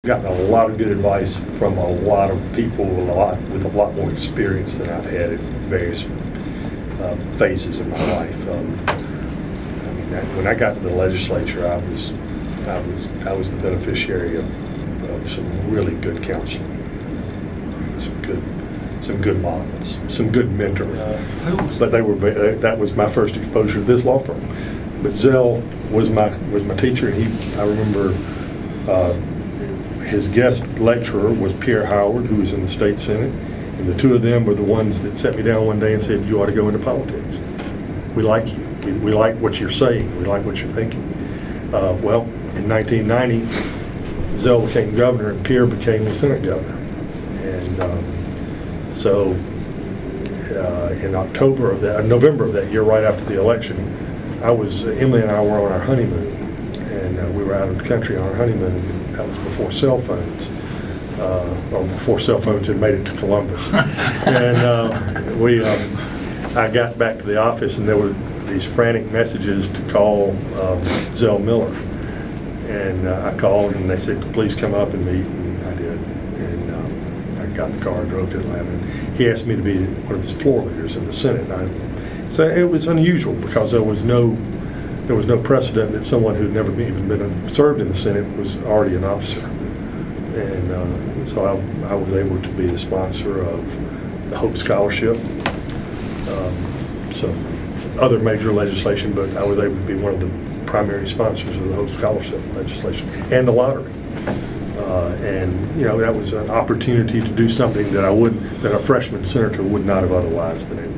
gotten a lot of good advice from a lot of people with a lot more experience than I've had in various phases of my life. When I got to the legislature, I was the beneficiary of some really good counseling, some good models, some good mentoring. But that was my first exposure to this law firm. But Zell was my teacher. I remember his guest lecturer was Pierre Howard, who was in the state senate, and the two of them were the ones that sat me down one day and said, "You ought to go into politics. We like you. We like what you're saying. We like what you're thinking." Well, in 1990, Zell became governor and Pierre became lieutenant governor. And so in November of that year, right after the election, Emily and I were on our honeymoon, and we were out of the country on our honeymoon. That was before cell phones, or before cell phones had made it to Columbus. And I got back to the office, and there were these frantic messages to call Zell Miller. And I called, and they said, "Please come up and meet," and I did. And I got in the car, drove to Atlanta, and he asked me to be one of his floor leaders in the Senate. So it was unusual because there was no precedent that someone who'd never even served in the Senate was already an officer. And so I was able to be the sponsor of the Hope Scholarship, some other major legislation, but I was able to be one of the primary sponsors of the Hope Scholarship legislation and the lottery. And that was an opportunity to do something that a freshman senator would not have otherwise been able